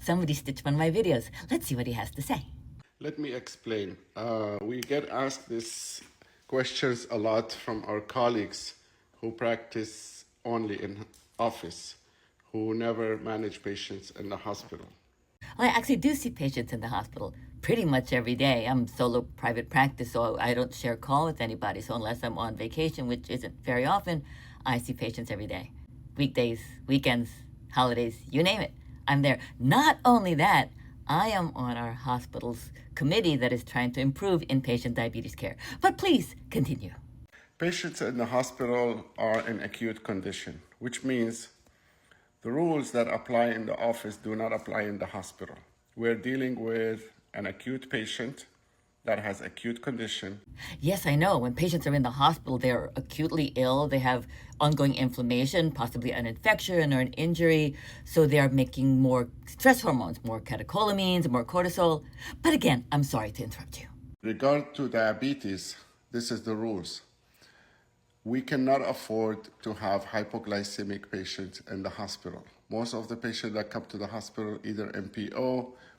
Somebody stitched one of my videos. Let's see what he has to say. Let me explain. We get asked these questions a lot from our colleagues who practice only in office, who never manage patients in the hospital. Well, I actually do see patients in the hospital pretty much every day. I'm solo private practice, so I don't share call with anybody. So unless I'm on vacation, which isn't very often, I see patients every day. Weekdays, weekends, holidays, you name it. I'm there. Not only that, I am on our hospital's committee that is trying to improve inpatient diabetes care. But please continue. Patients in the hospital are in acute condition, which means the rules that apply in the office do not apply in the hospital. We're dealing with an acute patient that has acute condition. Yes, I know. When patients are in the hospital, they're acutely ill. They have ongoing inflammation, possibly an infection or an injury. So they are making more stress hormones, more catecholamines, more cortisol. But again, I'm sorry to interrupt you. Regard to diabetes, this is the rules. We cannot afford to have hypoglycemic patients in the hospital. Most of the patients that come to the hospital either MPO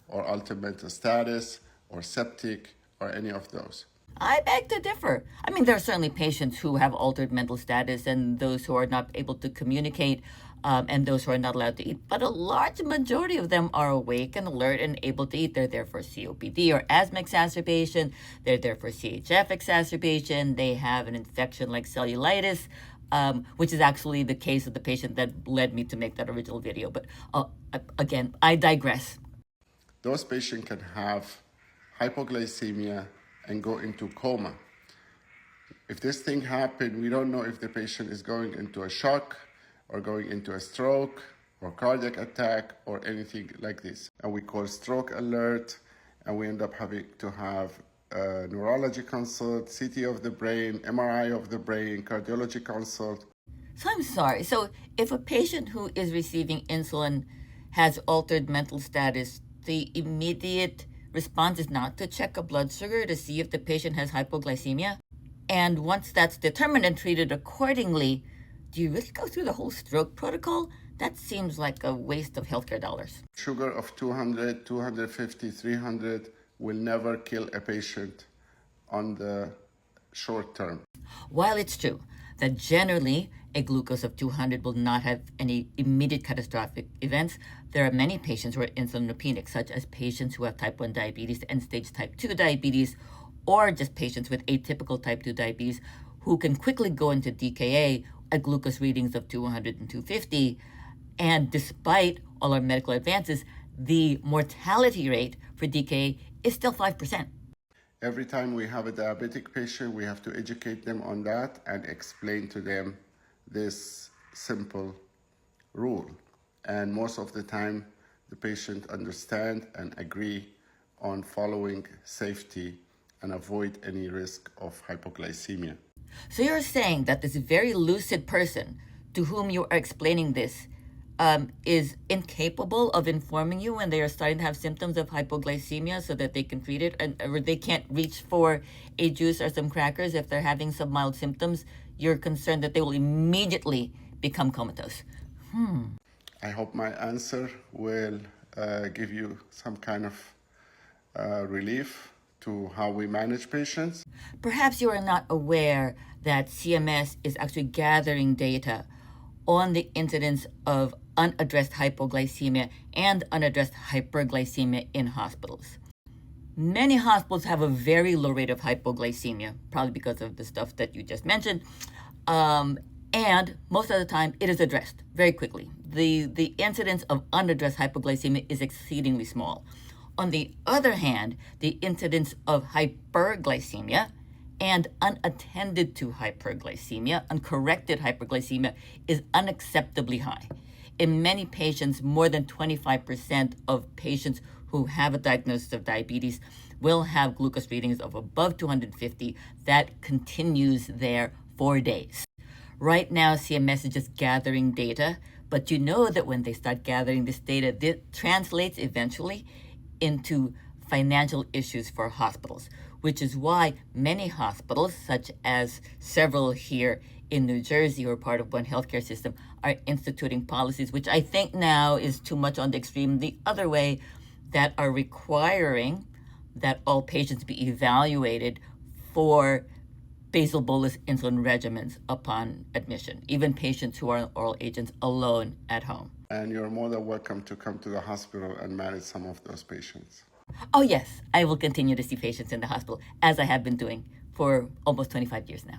or altered mental status or septic or any of those. I beg to differ. I mean, there are certainly patients who have altered mental status and those who are not able to communicate and those who are not allowed to eat. But a large majority of them are awake and alert and able to eat. They're there for COPD or asthma exacerbation. They're there for CHF exacerbation. They have an infection like cellulitis, which is actually the case of the patient that led me to make that original video. But again, I digress. Those patients can have hypoglycemia and go into coma. If this thing happened, we don't know if the patient is going into a shock or going into a stroke or cardiac attack or anything like this. And we call stroke alert, and we end up having to have a neurology consult, CT of the brain, MRI of the brain, cardiology consult. So I'm sorry. So if a patient who is receiving insulin has altered mental status, the immediate response is not to check a blood sugar to see if the patient has hypoglycemia? And once that's determined and treated accordingly, do you really go through the whole stroke protocol? That seems like a waste of healthcare dollars. Sugar of 200, 250, 300 will never kill a patient on the short term. While it's true that generally a glucose of 200 will not have any immediate catastrophic events, there are many patients who are insulinopenic, such as patients who have type 1 diabetes, end-stage type 2 diabetes, or just patients with atypical type 2 diabetes who can quickly go into DKA at glucose readings of 200 and 250. And despite all our medical advances, the mortality rate for DKA is still 5%. Every time we have a diabetic patient, we have to educate them on that and explain to them this simple rule. And most of the time, the patient understand and agree on following safety and avoid any risk of hypoglycemia. So you're saying that this very lucid person to whom you are explaining this is incapable of informing you when they are starting to have symptoms of hypoglycemia so that they can treat it, or they can't reach for a juice or some crackers if they're having some mild symptoms? You're concerned that they will immediately become comatose. I hope my answer will give you some kind of relief to how we manage patients. Perhaps you are not aware that CMS is actually gathering data on the incidence of unaddressed hypoglycemia and unaddressed hyperglycemia in hospitals. Many hospitals have a very low rate of hypoglycemia, probably because of the stuff that you just mentioned. And most of the time, it is addressed very quickly. The incidence of unaddressed hypoglycemia is exceedingly small. On the other hand, the incidence of hyperglycemia and unattended to hyperglycemia, uncorrected hyperglycemia, is unacceptably high. In many patients, more than 25% of patients who have a diagnosis of diabetes will have glucose readings of above 250 that continues there for days. Right now, CMS is just gathering data, but you know that when they start gathering this data, it translates eventually into financial issues for hospitals, which is why many hospitals, such as several here in New Jersey, or part of one healthcare system, are instituting policies, which I think now is too much on the extreme the other way, that are requiring that all patients be evaluated for basal bolus insulin regimens upon admission, even patients who are on oral agents alone at home. And you're more than welcome to come to the hospital and manage some of those patients. Oh, yes, I will continue to see patients in the hospital, as I have been doing for almost 25 years now.